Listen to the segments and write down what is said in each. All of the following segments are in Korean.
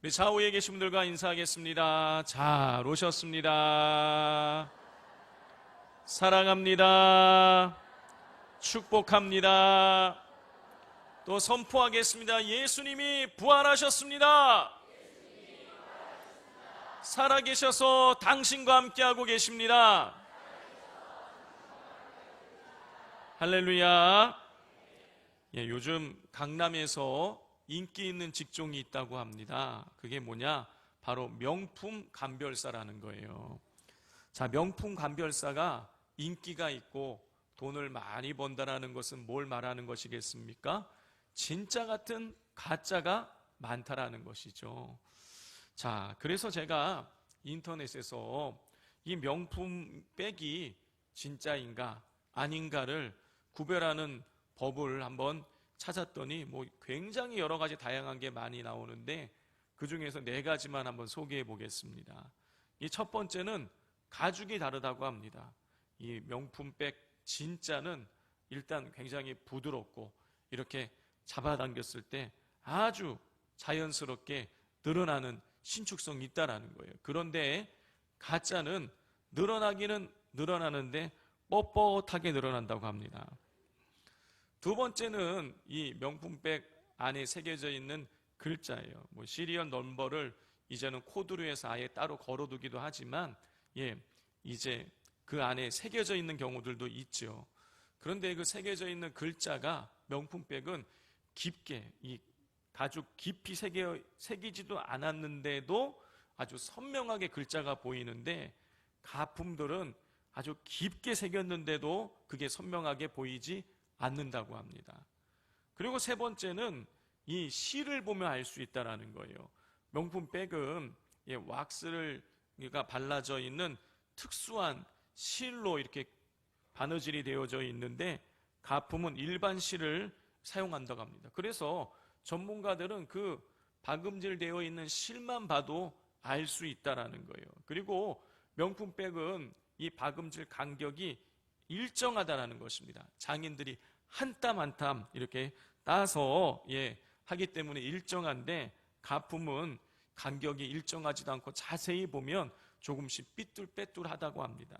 우리 좌우에 계신 분들과 인사하겠습니다. 잘 오셨습니다. 사랑합니다. 축복합니다. 또 선포하겠습니다. 예수님이 부활하셨습니다. 살아계셔서 당신과 함께하고 계십니다. 할렐루야. 요즘 강남에서 인기 있는 직종이 있다고 합니다. 그게 뭐냐? 바로 명품 감별사라는 거예요. 자, 명품 감별사가 인기가 있고 돈을 많이 번다라는 것은 뭘 말하는 것이겠습니까? 진짜 같은 가짜가 많다라는 것이죠. 자, 그래서 제가 인터넷에서 이 명품 백이 진짜인가 아닌가를 구별하는 법을 한번 찾았더니 굉장히 여러 가지 다양한 게 많이 나오는데 그 중에서 4가지만 한번 소개해 보겠습니다. 이 첫 번째는 가죽이 다르다고 합니다. 이 명품백 진짜는 일단 굉장히 부드럽고 이렇게 잡아당겼을 때 아주 자연스럽게 늘어나는 신축성이 있다라는 거예요. 그런데 가짜는 늘어나기는 늘어나는데 뻣뻣하게 늘어난다고 합니다. 두 번째는 이 명품백 안에 새겨져 있는 글자예요. 시리얼 넘버를 이제는 코드로 해서 아예 따로 걸어두기도 하지만 이제 그 안에 새겨져 있는 경우들도 있죠. 그런데 그 새겨져 있는 글자가 명품백은 깊게 이 가죽 깊이 새기지도 않았는데도 아주 선명하게 글자가 보이는데 가품들은 아주 깊게 새겼는데도 그게 선명하게 보이지 않는다고 합니다. 그리고 세 번째는 이 실을 보면 알 수 있다는 거예요. 명품백은 왁스가 발라져 있는 특수한 실로 이렇게 바느질이 되어져 있는데 가품은 일반 실을 사용한다고 합니다. 그래서 전문가들은 그 박음질되어 있는 실만 봐도 알 수 있다는 거예요. 그리고 명품백은 이 박음질 간격이 일정하다는 것입니다. 장인들이 한 땀 한 땀 이렇게 따서 하기 때문에 일정한데 가품은 간격이 일정하지도 않고 자세히 보면 조금씩 삐뚤빼뚤하다고 합니다.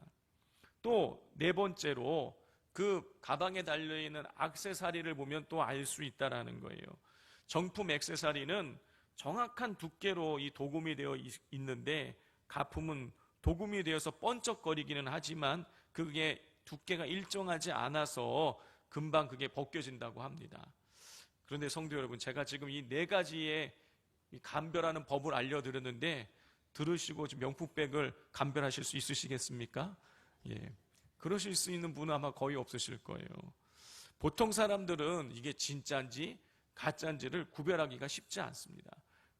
또 4번째로 그 가방에 달려있는 액세서리를 보면 또 알 수 있다는 거예요. 정품 액세서리는 정확한 두께로 이 도금이 되어 있는데 가품은 도금이 되어서 번쩍거리기는 하지만 그게 두께가 일정하지 않아서 금방 그게 벗겨진다고 합니다. 그런데 성도 여러분, 제가 지금 이 4가지의 감별하는 법을 알려드렸는데 들으시고 명품백을 감별하실 수 있으시겠습니까? 그러실 수 있는 분은 아마 거의 없으실 거예요. 보통 사람들은 이게 진짜인지 가짜인지를 구별하기가 쉽지 않습니다.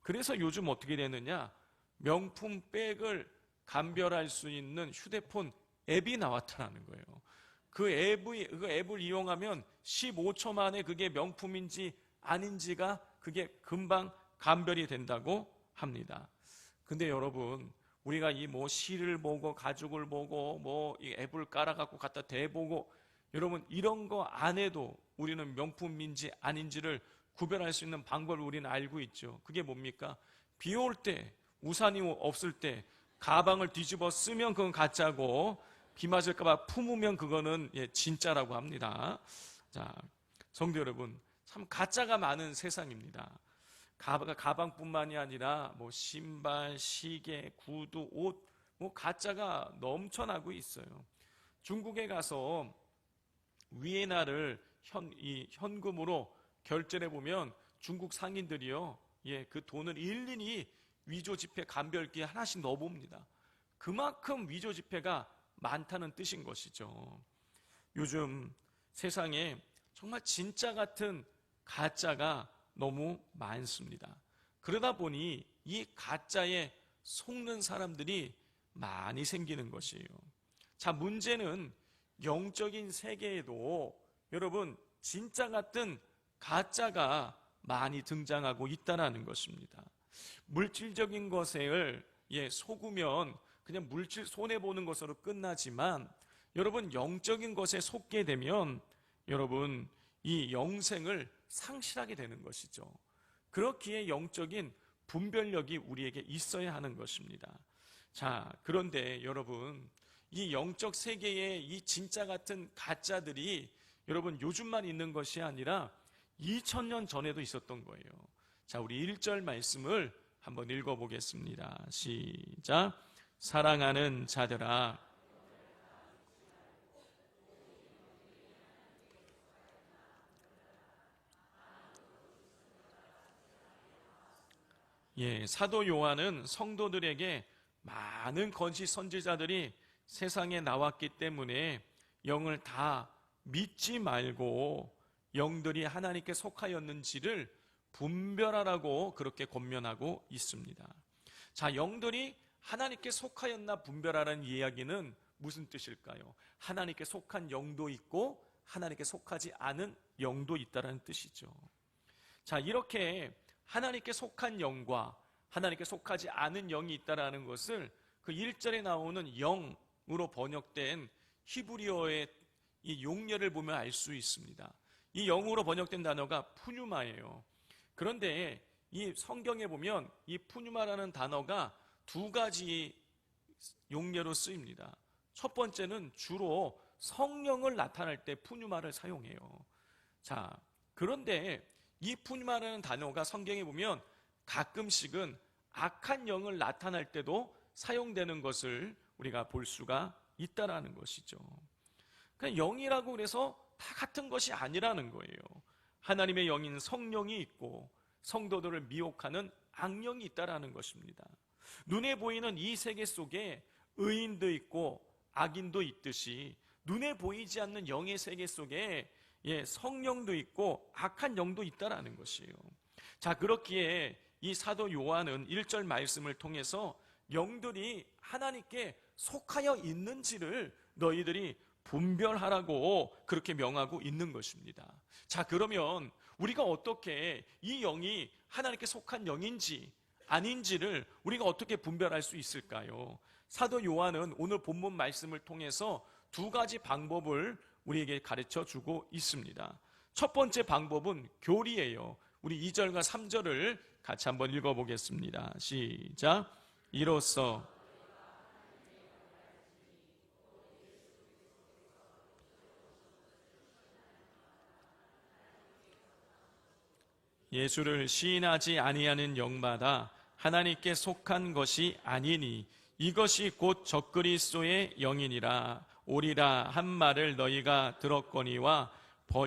그래서 요즘 어떻게 되느냐? 명품백을 감별할 수 있는 휴대폰 앱이 나왔다는 거예요. 그 앱을 이용하면 15초 만에 그게 명품인지 아닌지가 그게 금방 감별이 된다고 합니다. 근데 여러분, 우리가 이 실을 보고 가죽을 보고 이 앱을 깔아갖고 갖다 대보고 여러분 이런 거 안 해도 우리는 명품인지 아닌지를 구별할 수 있는 방법을 우리는 알고 있죠. 그게 뭡니까? 비 올 때, 우산이 없을 때 가방을 뒤집어 쓰면 그건 가짜고 비 맞을까봐 품으면 그거는 진짜라고 합니다. 자, 성도 여러분, 참 가짜가 많은 세상입니다. 가방뿐만이 아니라 신발, 시계, 구두, 옷, 가짜가 넘쳐나고 있어요. 중국에 가서 위에나를 현금으로 결제를 해보면 중국 상인들이요, 그 돈을 일일이 위조 지폐 감별기에 하나씩 넣어봅니다. 그만큼 위조 지폐가 많다는 뜻인 것이죠. 요즘 세상에 정말 진짜 같은 가짜가 너무 많습니다. 그러다 보니 이 가짜에 속는 사람들이 많이 생기는 것이에요. 자, 문제는 영적인 세계에도 여러분 진짜 같은 가짜가 많이 등장하고 있다는 것입니다. 물질적인 것을 속으면 그냥 물질 손해보는 것으로 끝나지만 여러분 영적인 것에 속게 되면 여러분 이 영생을 상실하게 되는 것이죠. 그렇기에 영적인 분별력이 우리에게 있어야 하는 것입니다. 자, 그런데 여러분, 이 영적 세계에 이 진짜 같은 가짜들이 여러분 요즘만 있는 것이 아니라 2000년 전에도 있었던 거예요. 자, 우리 1절 말씀을 한번 읽어보겠습니다. 시작. 사랑하는 자들아, 사도 요한은 성도들에게 많은 건시 선지자들이 세상에 나왔기 때문에 영을 다 믿지 말고 영들이 하나님께 속하였는지를 분별하라고 그렇게 권면하고 있습니다. 자, 영들이 하나님께 속하였나 분별하라는 이야기는 무슨 뜻일까요? 하나님께 속한 영도 있고 하나님께 속하지 않은 영도 있다는 뜻이죠. 자, 이렇게 하나님께 속한 영과 하나님께 속하지 않은 영이 있다는 것을 그 1절에 나오는 영으로 번역된 히브리어의 이 용례를 보면 알 수 있습니다. 이 영으로 번역된 단어가 푸뉴마예요. 그런데 이 성경에 보면 이 푸뉴마라는 단어가 두 가지 용례로 쓰입니다. 첫 번째는 주로 성령을 나타낼 때 푸뉴마를 사용해요. 자, 그런데 이 푸뉴마라는 단어가 성경에 보면 가끔씩은 악한 영을 나타낼 때도 사용되는 것을 우리가 볼 수가 있다라는 것이죠. 그러니까 영이라고 그래서 다 같은 것이 아니라는 거예요. 하나님의 영인 성령이 있고 성도들을 미혹하는 악령이 있다라는 것입니다. 눈에 보이는 이 세계 속에 의인도 있고 악인도 있듯이 눈에 보이지 않는 영의 세계 속에 성령도 있고 악한 영도 있다라는 것이에요. 자, 그렇기에 이 사도 요한은 1절 말씀을 통해서 영들이 하나님께 속하여 있는지를 너희들이 분별하라고 그렇게 명하고 있는 것입니다. 자, 그러면 우리가 어떻게 이 영이 하나님께 속한 영인지 아닌지를 우리가 어떻게 분별할 수 있을까요? 사도 요한은 오늘 본문 말씀을 통해서 두 가지 방법을 우리에게 가르쳐 주고 있습니다. 첫 번째 방법은 교리예요. 우리 2절과 3절을 같이 한번 읽어보겠습니다. 시작. 이로써 예수를 시인하지 아니하는 영마다 하나님께 속한 것이 아니니 이것이 곧 적그리스도의 영이니라. 오리라 한 말을 너희가 들었거니와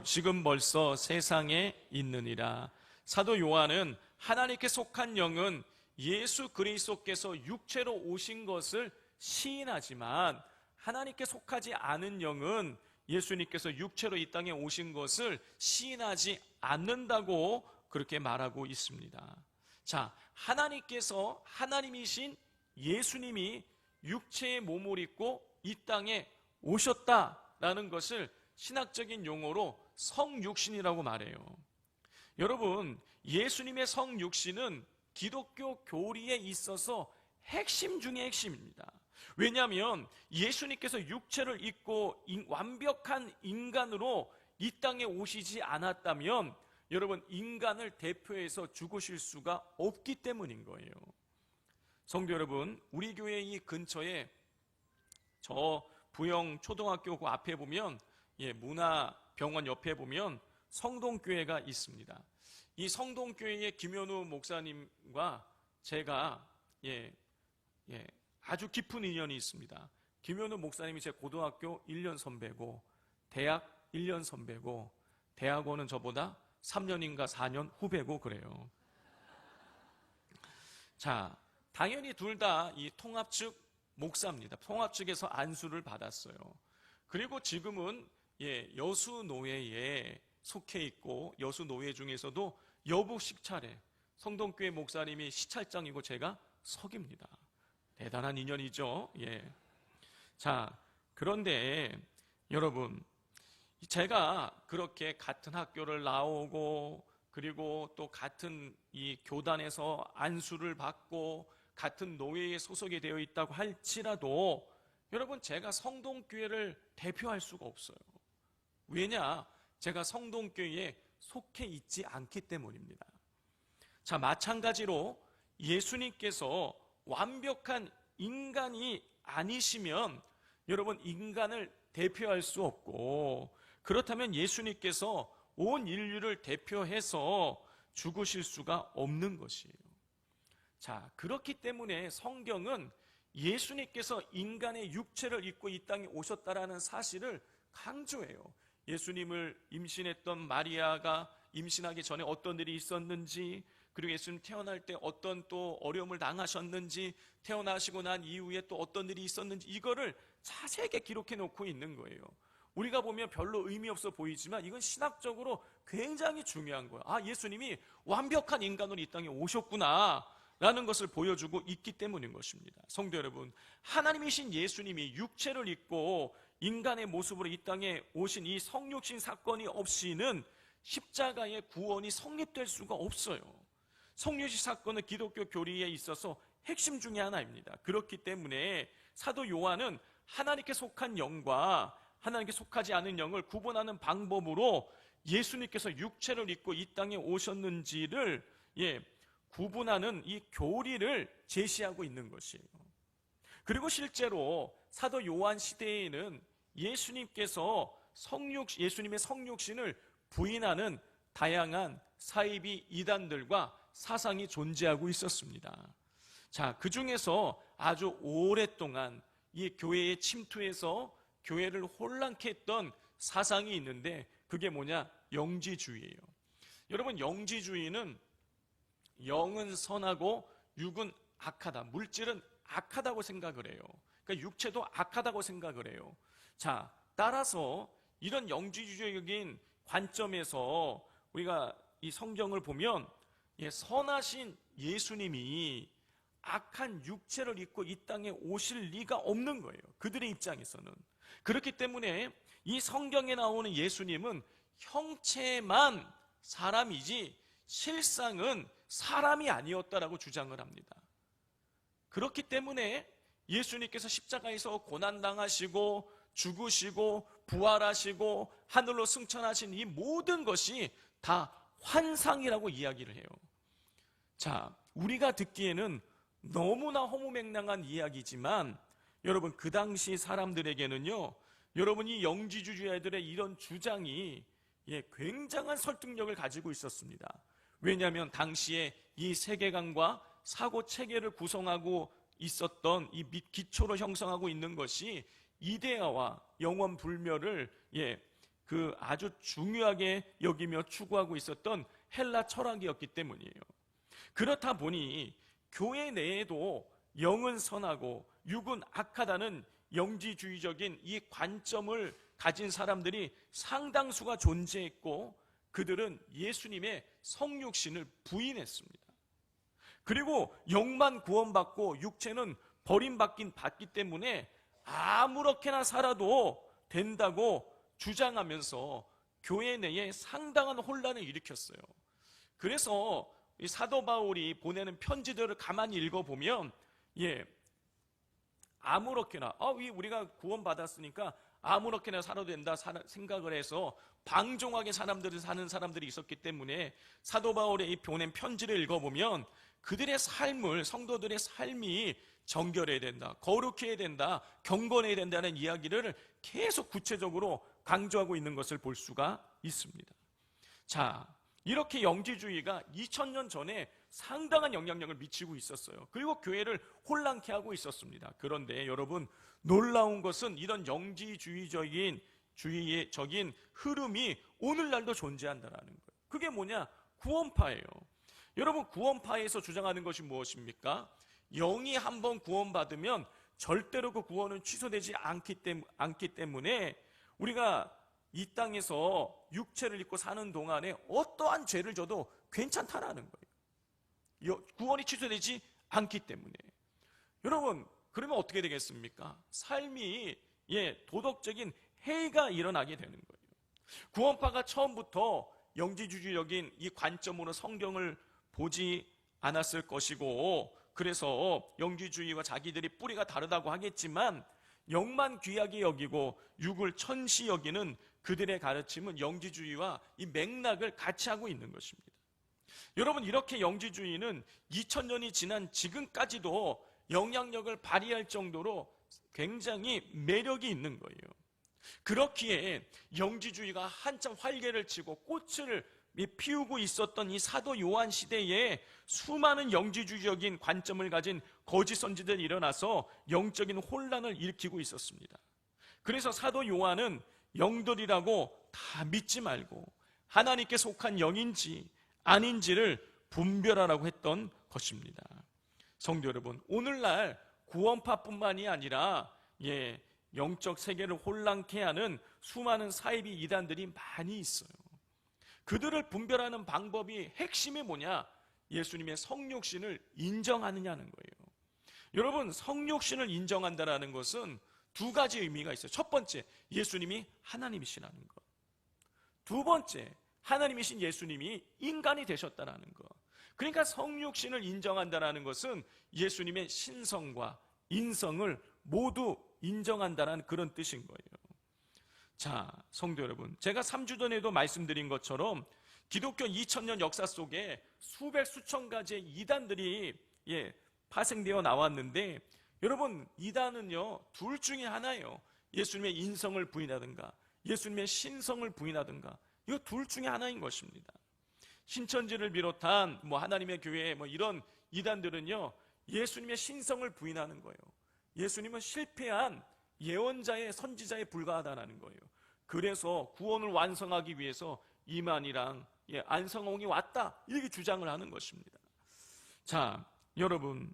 지금 벌써 세상에 있느니라. 사도 요한은 하나님께 속한 영은 예수 그리스도께서 육체로 오신 것을 시인하지만 하나님께 속하지 않은 영은 예수님께서 육체로 이 땅에 오신 것을 시인하지 않는다고 그렇게 말하고 있습니다. 자, 하나님께서 하나님이신 예수님이 육체의 몸을 입고 이 땅에 오셨다라는 것을 신학적인 용어로 성육신이라고 말해요. 여러분, 예수님의 성육신은 기독교 교리에 있어서 핵심 중의 핵심입니다. 왜냐하면 예수님께서 육체를 입고 완벽한 인간으로 이 땅에 오시지 않았다면 여러분, 인간을 대표해서 죽으실 수가 없기 때문인 거예요. 성도 여러분, 우리 교회 이 근처에 저 부영 초등학교 그 앞에 보면 문화병원 옆에 보면 성동교회가 있습니다. 이 성동교회의 김현우 목사님과 제가 아주 깊은 인연이 있습니다. 김현우 목사님이 제 고등학교 1년 선배고 대학 1년 선배고 대학원은 저보다 3년인가 4년 후배고 그래요. 자, 당연히 둘 다 이 통합 측 목사입니다. 통합 측에서 안수를 받았어요. 그리고 지금은 여수노회에 속해 있고 여수노회 중에서도 여부 식찰에 성동교회 목사님이 시찰장이고 제가 석입니다. 대단한 인연이죠. 자, 그런데 여러분, 제가 그렇게 같은 학교를 나오고 그리고 또 같은 이 교단에서 안수를 받고 같은 노회에 소속이 되어 있다고 할지라도 여러분, 제가 성동교회를 대표할 수가 없어요. 왜냐? 제가 성동교회에 속해 있지 않기 때문입니다. 자, 마찬가지로 예수님께서 완벽한 인간이 아니시면 여러분 인간을 대표할 수 없고, 그렇다면 예수님께서 온 인류를 대표해서 죽으실 수가 없는 것이에요. 자, 그렇기 때문에 성경은 예수님께서 인간의 육체를 입고 이 땅에 오셨다라는 사실을 강조해요. 예수님을 임신했던 마리아가 임신하기 전에 어떤 일이 있었는지, 그리고 예수님 태어날 때 어떤 또 어려움을 당하셨는지, 태어나시고 난 이후에 또 어떤 일이 있었는지, 이거를 자세하게 기록해 놓고 있는 거예요. 우리가 보면 별로 의미 없어 보이지만 이건 신학적으로 굉장히 중요한 거예요. 아, 예수님이 완벽한 인간으로 이 땅에 오셨구나 라는 것을 보여주고 있기 때문인 것입니다. 성도 여러분, 하나님이신 예수님이 육체를 입고 인간의 모습으로 이 땅에 오신 이 성육신 사건이 없이는 십자가의 구원이 성립될 수가 없어요. 성육신 사건은 기독교 교리에 있어서 핵심 중에 하나입니다. 그렇기 때문에 사도 요한은 하나님께 속한 영과 하나님께 속하지 않은 영을 구분하는 방법으로 예수님께서 육체를 입고 이 땅에 오셨는지를 구분하는 이 교리를 제시하고 있는 것이에요. 그리고 실제로 사도 요한 시대에는 예수님께서 예수님의 성육신을 부인하는 다양한 사이비 이단들과 사상이 존재하고 있었습니다. 자, 그 중에서 아주 오랫동안 이 교회에 침투해서 교회를 혼란케 했던 사상이 있는데, 그게 뭐냐? 영지주의예요. 여러분, 영지주의는 영은 선하고 육은 악하다, 물질은 악하다고 생각을 해요. 그러니까 육체도 악하다고 생각을 해요. 자, 따라서 이런 영지주의적인 관점에서 우리가 이 성경을 보면 선하신 예수님이 악한 육체를 입고 이 땅에 오실 리가 없는 거예요. 그들의 입장에서는. 그렇기 때문에 이 성경에 나오는 예수님은 형체만 사람이지 실상은 사람이 아니었다라고 주장을 합니다. 그렇기 때문에 예수님께서 십자가에서 고난당하시고 죽으시고 부활하시고 하늘로 승천하신 이 모든 것이 다 환상이라고 이야기를 해요. 자, 우리가 듣기에는 너무나 허무맹랑한 이야기지만 여러분, 그 당시 사람들에게는요, 여러분, 이 영지주의자들의 이런 주장이 굉장한 설득력을 가지고 있었습니다. 왜냐하면 당시에 이 세계관과 사고 체계를 구성하고 있었던 이 기초로 형성하고 있는 것이 이데아와 영원 불멸을 그 아주 중요하게 여기며 추구하고 있었던 헬라 철학이었기 때문이에요. 그렇다 보니 교회 내에도 영은 선하고 육은 악하다는 영지주의적인 이 관점을 가진 사람들이 상당수가 존재했고, 그들은 예수님의 성육신을 부인했습니다. 그리고 영만 구원받고 육체는 버림받기 때문에 아무렇게나 살아도 된다고 주장하면서 교회 내에 상당한 혼란을 일으켰어요. 그래서 이 사도 바울이 보내는 편지들을 가만히 읽어보면 아무렇게나 우리가 구원받았으니까 아무렇게나 살아도 된다 생각을 해서 방종하게 사는 사람들이 있었기 때문에 사도 바울의 이 보낸 편지를 읽어보면 그들의 삶을, 성도들의 삶이 정결해야 된다, 거룩해야 된다, 경건해야 된다는 이야기를 계속 구체적으로 강조하고 있는 것을 볼 수가 있습니다. 자, 이렇게 영지주의가 2000년 전에 상당한 영향력을 미치고 있었어요. 그리고 교회를 혼란케 하고 있었습니다. 그런데 여러분, 놀라운 것은 이런 영지주의적인 흐름이 오늘날도 존재한다는 거예요. 그게 뭐냐? 구원파예요. 여러분, 구원파에서 주장하는 것이 무엇입니까? 영이 한번 구원받으면 절대로 그 구원은 취소되지 않기 때문에 우리가 이 땅에서 육체를 입고 사는 동안에 어떠한 죄를 져도 괜찮다라는 거예요. 구원이 취소되지 않기 때문에. 여러분, 그러면 어떻게 되겠습니까? 삶이 도덕적인 해이가 일어나게 되는 거예요. 구원파가 처음부터 영지주의적인 이 관점으로 성경을 보지 않았을 것이고, 그래서 영지주의와 자기들이 뿌리가 다르다고 하겠지만 영만 귀하게 여기고 육을 천시 여기는 그들의 가르침은 영지주의와 이 맥락을 같이 하고 있는 것입니다. 여러분, 이렇게 영지주의는 2000년이 지난 지금까지도 영향력을 발휘할 정도로 굉장히 매력이 있는 거예요. 그렇기에 영지주의가 한참 활개를 치고 꽃을 피우고 있었던 이 사도 요한 시대에 수많은 영지주의적인 관점을 가진 거짓 선지자들이 일어나서 영적인 혼란을 일으키고 있었습니다. 그래서 사도 요한은 영들이라고 다 믿지 말고 하나님께 속한 영인지 아닌지를 분별하라고 했던 것입니다. 성도 여러분, 오늘날 구원파뿐만이 아니라 영적 세계를 혼란케 하는 수많은 사이비 이단들이 많이 있어요. 그들을 분별하는 방법이 핵심이 뭐냐? 예수님의 성육신을 인정하느냐는 거예요. 여러분, 성육신을 인정한다는 것은 두 가지 의미가 있어요. 첫 번째, 예수님이 하나님이시라는 것. 두 번째, 하나님이신 예수님이 인간이 되셨다는 것. 그러니까 성육신을 인정한다는 것은 예수님의 신성과 인성을 모두 인정한다는 그런 뜻인 거예요. 자, 성도 여러분, 제가 3주 전에도 말씀드린 것처럼 기독교 2000년 역사 속에 수백 수천 가지의 이단들이 파생되어 나왔는데, 여러분, 이단은요 둘 중에 하나예요. 예수님의 인성을 부인하든가 예수님의 신성을 부인하든가, 이거 둘 중에 하나인 것입니다. 신천지를 비롯한 하나님의 교회 이런 이단들은요 예수님의 신성을 부인하는 거예요. 예수님은 실패한 예언자의 선지자에 불과하다는 거예요. 그래서 구원을 완성하기 위해서 이만희랑 안성홍이 왔다, 이렇게 주장을 하는 것입니다. 자, 여러분,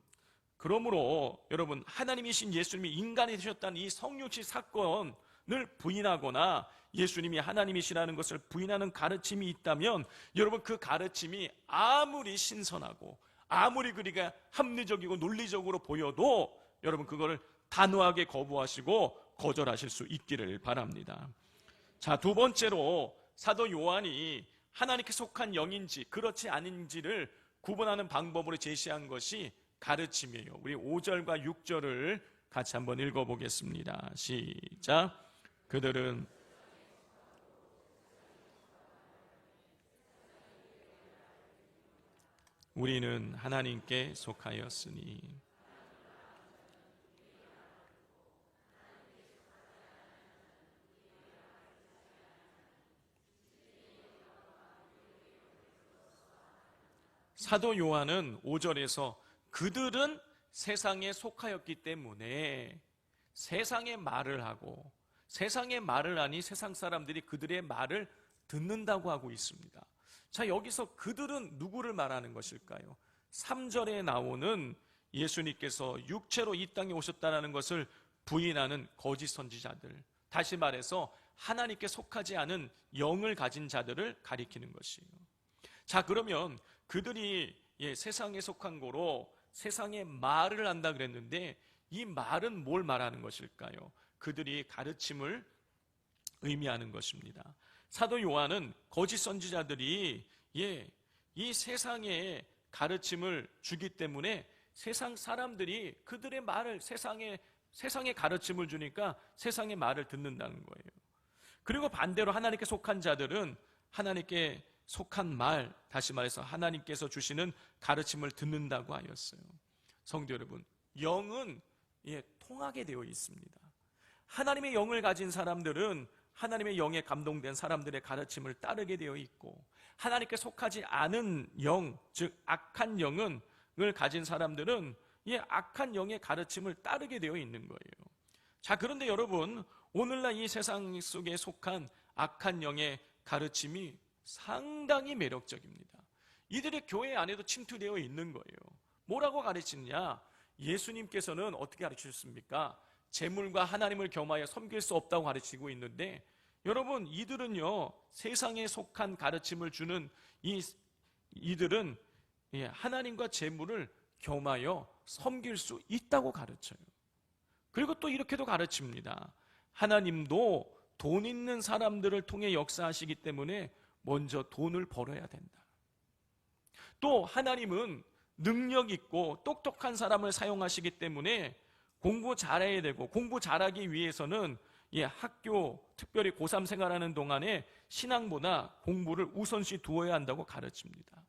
그러므로 여러분, 하나님이신 예수님이 인간이 되셨다는 이 성육신 사건을 부인하거나 예수님이 하나님이시라는 것을 부인하는 가르침이 있다면, 여러분, 그 가르침이 아무리 신선하고 아무리 그리가 합리적이고 논리적으로 보여도 여러분, 그거를 단호하게 거부하시고 거절하실 수 있기를 바랍니다. 자, 두 번째로 사도 요한이 하나님께 속한 영인지 그렇지 않은지를 구분하는 방법으로 제시한 것이 가르침이에요. 우리 5절과 6절을 같이 한번 읽어보겠습니다. 시작. 그들은 우리는 하나님께 속하였으니 사도 요한은 5절에서 그들은 세상에 속하였기 때문에 세상의 말을 하고, 세상의 말을 하니 세상 사람들이 그들의 말을 듣는다고 하고 있습니다. 자, 여기서 그들은 누구를 말하는 것일까요? 3절에 나오는 예수님께서 육체로 이 땅에 오셨다는 것을 부인하는 거짓 선지자들, 다시 말해서 하나님께 속하지 않은 영을 가진 자들을 가리키는 것이에요. 자, 그러면 그들이 세상에 속한 거로 세상의 말을 한다 그랬는데, 이 말은 뭘 말하는 것일까요? 그들이 가르침을 의미하는 것입니다. 사도 요한은 거짓 선지자들이 이 세상에 가르침을 주기 때문에 세상 사람들이 그들의 말을 세상에 가르침을 주니까 세상의 말을 듣는다는 거예요. 그리고 반대로 하나님께 속한 자들은 하나님께 속한 말, 다시 말해서 하나님께서 주시는 가르침을 듣는다고 하였어요. 성도 여러분, 영은 통하게 되어 있습니다. 하나님의 영을 가진 사람들은 하나님의 영에 감동된 사람들의 가르침을 따르게 되어 있고, 하나님께 속하지 않은 영, 즉 악한 영을 가진 사람들은 이 악한 영의 가르침을 따르게 되어 있는 거예요. 자, 그런데 여러분, 오늘날 이 세상 속에 속한 악한 영의 가르침이 상당히 매력적입니다. 이들의 교회 안에도 침투되어 있는 거예요. 뭐라고 가르치느냐? 예수님께서는 어떻게 가르치셨습니까? 재물과 하나님을 겸하여 섬길 수 없다고 가르치고 있는데, 여러분, 이들은요 세상에 속한 가르침을 주는 이들은 하나님과 재물을 겸하여 섬길 수 있다고 가르쳐요. 그리고 또 이렇게도 가르칩니다. 하나님도 돈 있는 사람들을 통해 역사하시기 때문에 먼저 돈을 벌어야 된다. 또 하나님은 능력 있고 똑똑한 사람을 사용하시기 때문에 공부 잘해야 되고, 공부 잘하기 위해서는 학교, 특별히 고3 생활하는 동안에 신앙보다 공부를 우선시 두어야 한다고 가르칩니다.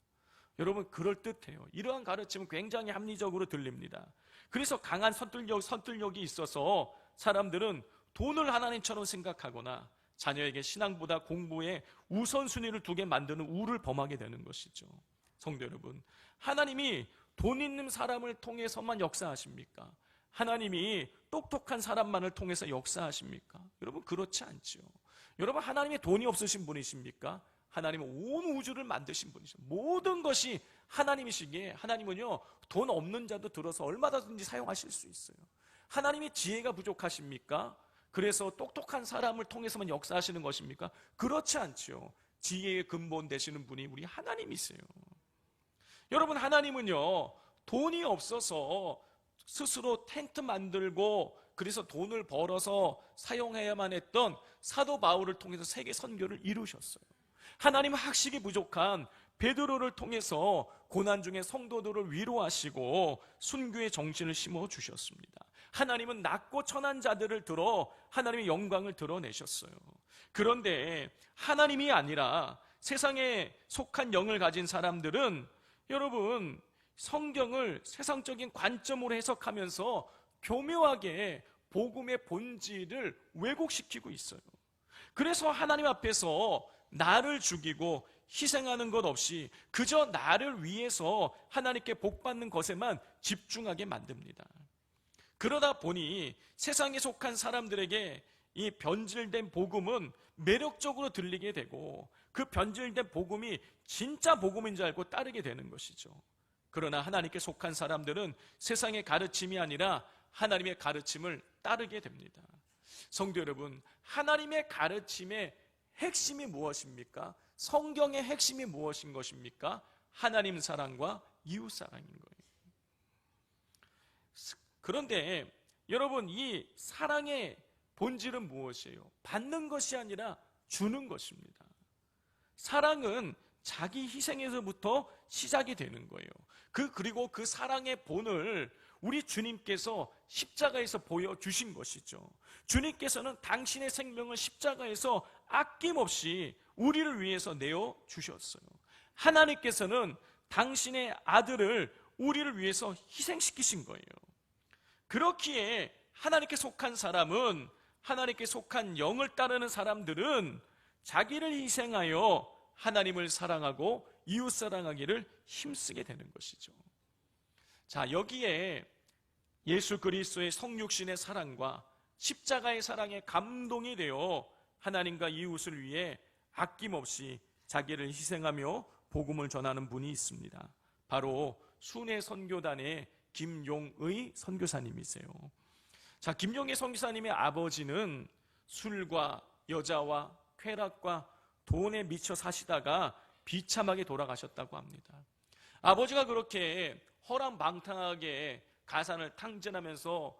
여러분 그럴듯해요. 이러한 가르침은 굉장히 합리적으로 들립니다. 그래서 강한 선들력이 있어서 사람들은 돈을 하나님처럼 생각하거나 자녀에게 신앙보다 공부에 우선순위를 두게 만드는 우를 범하게 되는 것이죠. 성도 여러분, 하나님이 돈 있는 사람을 통해서만 역사하십니까? 하나님이 똑똑한 사람만을 통해서 역사하십니까? 여러분 그렇지 않죠. 여러분 하나님이 돈이 없으신 분이십니까? 하나님은 온 우주를 만드신 분이죠. 모든 것이 하나님이시기에 하나님은요 돈 없는 자도 들어서 얼마든지 사용하실 수 있어요. 하나님이 지혜가 부족하십니까? 그래서 똑똑한 사람을 통해서만 역사하시는 것입니까? 그렇지 않죠. 지혜의 근본 되시는 분이 우리 하나님이세요. 여러분 하나님은요 돈이 없어서 스스로 텐트 만들고 그래서 돈을 벌어서 사용해야만 했던 사도 바울을 통해서 세계 선교를 이루셨어요. 하나님은 학식이 부족한 베드로를 통해서 고난 중에 성도들을 위로하시고 순교의 정신을 심어주셨습니다. 하나님은 낮고 천한 자들을 들어 하나님의 영광을 드러내셨어요. 그런데 하나님이 아니라 세상에 속한 영을 가진 사람들은 여러분 성경을 세상적인 관점으로 해석하면서 교묘하게 복음의 본질을 왜곡시키고 있어요. 그래서 하나님 앞에서 나를 죽이고 희생하는 것 없이 그저 나를 위해서 하나님께 복받는 것에만 집중하게 만듭니다. 그러다 보니 세상에 속한 사람들에게 이 변질된 복음은 매력적으로 들리게 되고 그 변질된 복음이 진짜 복음인 줄 알고 따르게 되는 것이죠. 그러나 하나님께 속한 사람들은 세상의 가르침이 아니라 하나님의 가르침을 따르게 됩니다. 성도 여러분, 하나님의 가르침의 핵심이 무엇입니까? 성경의 핵심이 무엇인 것입니까? 하나님 사랑과 이웃 사랑인 거예요. 그런데 여러분 이 사랑의 본질은 무엇이에요? 받는 것이 아니라 주는 것입니다. 사랑은 자기 희생에서부터 시작이 되는 거예요. 그리고 그 사랑의 본을 우리 주님께서 십자가에서 보여주신 것이죠. 주님께서는 당신의 생명을 십자가에서 아낌없이 우리를 위해서 내어주셨어요. 하나님께서는 당신의 아들을 우리를 위해서 희생시키신 거예요. 그렇기에 하나님께 속한 사람은, 하나님께 속한 영을 따르는 사람들은 자기를 희생하여 하나님을 사랑하고 이웃 사랑하기를 힘쓰게 되는 것이죠. 자, 여기에 예수 그리스도의 성육신의 사랑과 십자가의 사랑에 감동이 되어 하나님과 이웃을 위해 아낌없이 자기를 희생하며 복음을 전하는 분이 있습니다. 바로 순회 선교단의 김용의 선교사님이세요. 자, 김용의 선교사님의 아버지는 술과 여자와 쾌락과 돈에 미쳐 사시다가 비참하게 돌아가셨다고 합니다. 아버지가 그렇게 허랑방탕하게 가산을 탕진하면서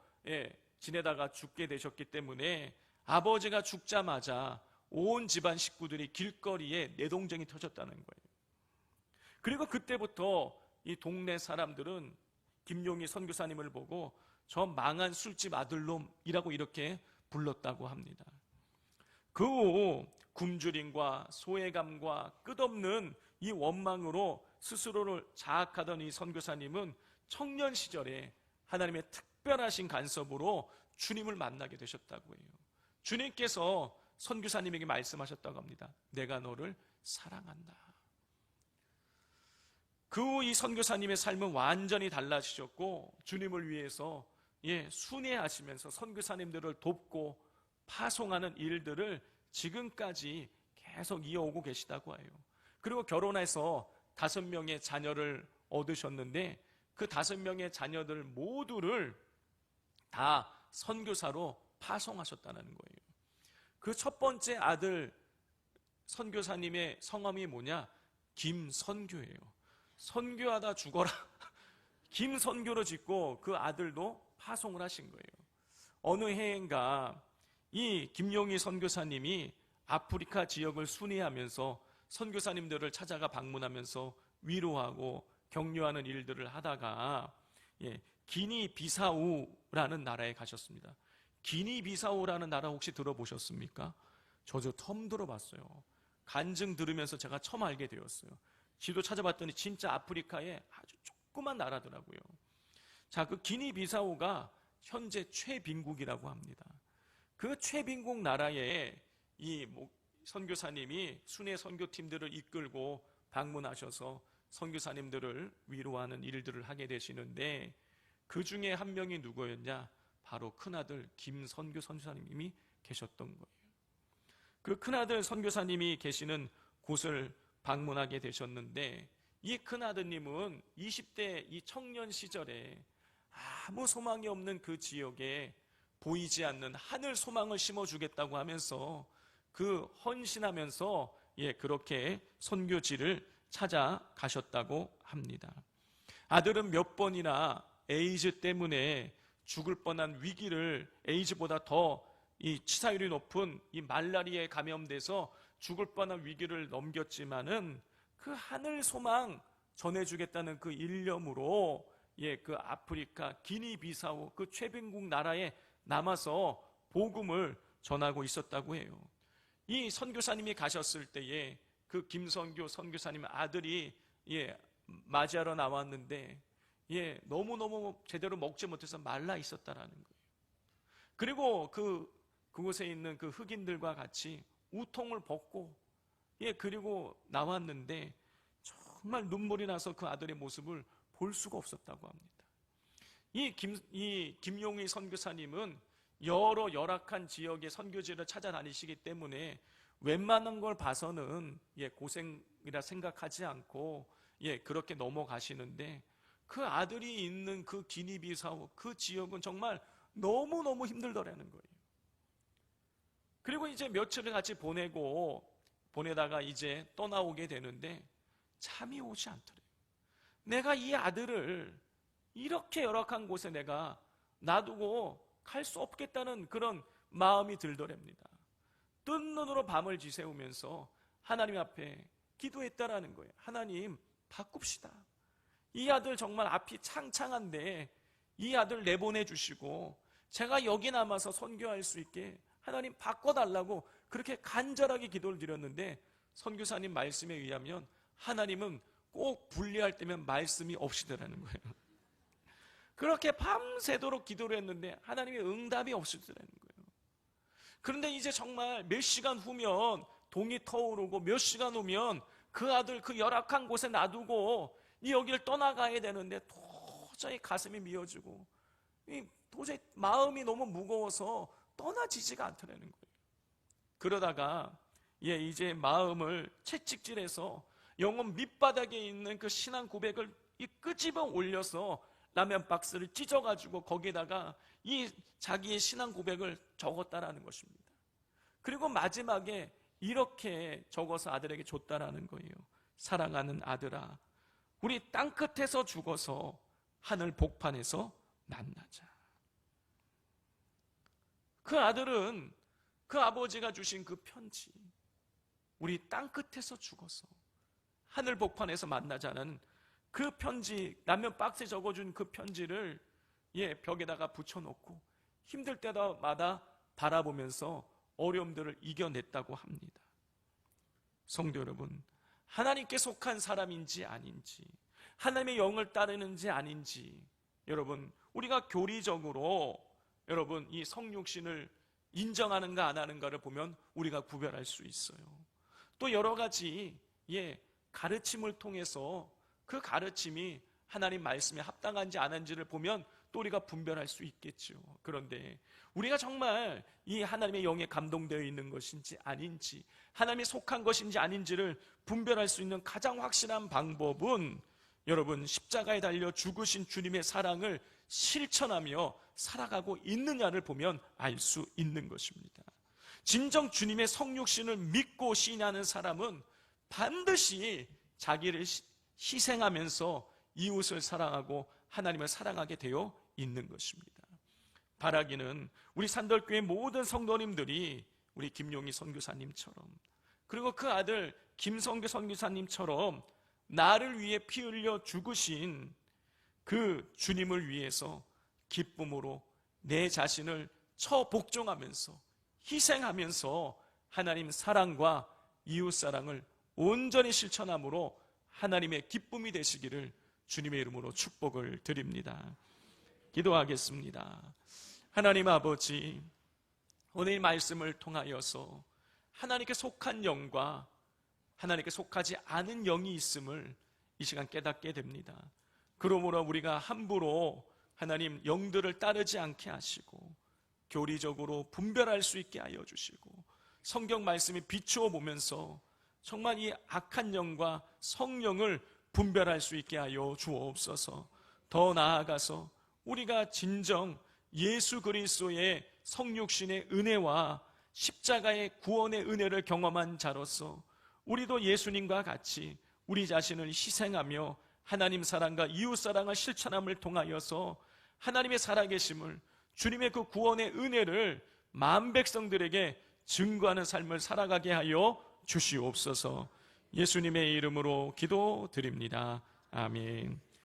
지내다가 죽게 되셨기 때문에 아버지가 죽자마자 온 집안 식구들이 길거리에 내동쟁이 터졌다는 거예요. 그리고 그때부터 이 동네 사람들은 김용희 선교사님을 보고 저 망한 술집 아들놈이라고 이렇게 불렀다고 합니다. 그 후 굶주림과 소외감과 끝없는 이 원망으로 스스로를 자학하던 이 선교사님은 청년 시절에 하나님의 특별하신 간섭으로 주님을 만나게 되셨다고 해요. 주님께서 선교사님에게 말씀하셨다고 합니다. 내가 너를 사랑한다. 그 후 이 선교사님의 삶은 완전히 달라지셨고 주님을 위해서 순회하시면서 선교사님들을 돕고 파송하는 일들을 지금까지 계속 이어오고 계시다고 해요. 그리고 결혼해서 5명의 자녀를 얻으셨는데 그 5명의 자녀들 모두를 다 선교사로 파송하셨다는 거예요. 그 첫 번째 아들 선교사님의 성함이 뭐냐? 김선교예요. 선교하다 죽어라. 김선교로 짓고 그 아들도 파송을 하신 거예요. 어느 해인가 이 김용희 선교사님이 아프리카 지역을 순회하면서 선교사님들을 찾아가 방문하면서 위로하고 격려하는 일들을 하다가 기니비사우라는 나라에 가셨습니다. 기니비사우라는 나라 혹시 들어보셨습니까? 저도 처음 들어봤어요. 간증 들으면서 제가 처음 알게 되었어요. 지도 찾아봤더니 진짜 아프리카의 아주 조그만 나라더라고요. 자, 그 기니비사우가 현재 최빈국이라고 합니다. 그 최빈국 나라에 이 선교사님이 순회 선교팀들을 이끌고 방문하셔서 선교사님들을 위로하는 일들을 하게 되시는데, 그 중에 한 명이 누구였냐? 바로 큰아들 김선교 선교사님이 계셨던 거예요. 그 큰아들 선교사님이 계시는 곳을 방문하게 되셨는데, 이 큰아드님은 20대 이 청년 시절에 아무 소망이 없는 그 지역에 보이지 않는 하늘 소망을 심어주겠다고 하면서 그 헌신하면서 그렇게 선교지를 찾아가셨다고 합니다. 아들은 몇 번이나 에이즈 때문에 죽을 뻔한 위기를, 에이즈보다 더 이 치사율이 높은 이 말라리아에 감염돼서 죽을 뻔한 위기를 넘겼지만은 그 하늘 소망 전해주겠다는 그 일념으로 그 아프리카 기니비사우 그 최빈국 나라에 남아서 복음을 전하고 있었다고 해요. 이 선교사님이 가셨을 때에 그 김선교 선교사님 아들이 맞이하러 나왔는데 너무너무 제대로 먹지 못해서 말라 있었다라는 거예요. 그리고 그곳에 있는 그 흑인들과 같이 우통을 벗고 그리고 나왔는데 정말 눈물이 나서 그 아들의 모습을 볼 수가 없었다고 합니다. 이 김용희 선교사님은 여러 열악한 지역의 선교지를 찾아다니시기 때문에 웬만한 걸 봐서는 고생이라 생각하지 않고 그렇게 넘어가시는데, 그 아들이 있는 그 기니비사우 그 지역은 정말 너무너무 힘들더라는 거예요. 그리고 이제 며칠을 같이 보내다가 이제 떠나오게 되는데 잠이 오지 않더래요. 내가 이 아들을 이렇게 열악한 곳에 내가 놔두고 갈 수 없겠다는 그런 마음이 들더랍니다. 뜬 눈으로 밤을 지새우면서 하나님 앞에 기도했다라는 거예요. 하나님, 바꿉시다. 이 아들 정말 앞이 창창한데 이 아들 내보내 주시고 제가 여기 남아서 선교할 수 있게 하나님 바꿔달라고 그렇게 간절하게 기도를 드렸는데, 선교사님 말씀에 의하면 하나님은 꼭 분리할 때면 말씀이 없으시더라는 거예요. 그렇게 밤새도록 기도를 했는데 하나님의 응답이 없으시더라는 거예요. 그런데 이제 정말 몇 시간 후면 동이 터오르고 몇 시간 후면 그 아들 그 열악한 곳에 놔두고 여기를 떠나가야 되는데 도저히 가슴이 미어지고 도저히 마음이 너무 무거워서 떠나지지가 않더라는 거예요. 그러다가 이제 마음을 채찍질해서 영혼 밑바닥에 있는 그 신앙 고백을 끄집어 올려서 라면 박스를 찢어가지고 거기다가 이 자기의 신앙 고백을 적었다라는 것입니다. 그리고 마지막에 이렇게 적어서 아들에게 줬다라는 거예요. 사랑하는 아들아, 우리 땅끝에서 죽어서 하늘 복판에서 만나자. 그 아들은 그 아버지가 주신 그 편지, 우리 땅끝에서 죽어서 하늘 복판에서 만나자는 그 편지, 라면 박스에 적어준 그 편지를 벽에다가 붙여놓고 힘들 때마다 바라보면서 어려움들을 이겨냈다고 합니다. 성도 여러분, 하나님께 속한 사람인지 아닌지, 하나님의 영을 따르는지 아닌지, 여러분 우리가 교리적으로 여러분 이 성육신을 인정하는가 안 하는가를 보면 우리가 구별할 수 있어요. 또 여러 가지 가르침을 통해서 그 가르침이 하나님 말씀에 합당한지 안 한지를 보면 또 우리가 분별할 수 있겠죠. 그런데 우리가 정말 이 하나님의 영에 감동되어 있는 것인지 아닌지, 하나님이 속한 것인지 아닌지를 분별할 수 있는 가장 확실한 방법은 여러분 십자가에 달려 죽으신 주님의 사랑을 실천하며 살아가고 있느냐를 보면 알 수 있는 것입니다. 진정 주님의 성육신을 믿고 시인하는 사람은 반드시 자기를 희생하면서 이웃을 사랑하고 하나님을 사랑하게 되어 있는 것입니다. 바라기는 우리 산덜교회 모든 성도님들이 우리 김용희 선교사님처럼, 그리고 그 아들 김선교 선교사님처럼 나를 위해 피 흘려 죽으신 그 주님을 위해서 기쁨으로 내 자신을 처복종하면서 희생하면서 하나님 사랑과 이웃 사랑을 온전히 실천함으로 하나님의 기쁨이 되시기를 주님의 이름으로 축복을 드립니다. 기도하겠습니다. 하나님 아버지, 오늘 말씀을 통하여서 하나님께 속한 영과 하나님께 속하지 않은 영이 있음을 이 시간 깨닫게 됩니다. 그러므로 우리가 함부로 하나님 영들을 따르지 않게 하시고 교리적으로 분별할 수 있게 하여 주시고 성경 말씀에 비추어 보면서 정말 이 악한 영과 성령을 분별할 수 있게 하여 주옵소서. 더 나아가서 우리가 진정 예수 그리스도의 성육신의 은혜와 십자가의 구원의 은혜를 경험한 자로서 우리도 예수님과 같이 우리 자신을 희생하며 하나님 사랑과 이웃 사랑을 실천함을 통하여서 하나님의 살아계심을, 주님의 그 구원의 은혜를 만 백성들에게 증거하는 삶을 살아가게 하여 주시옵소서. 예수님의 이름으로 기도드립니다. 아멘.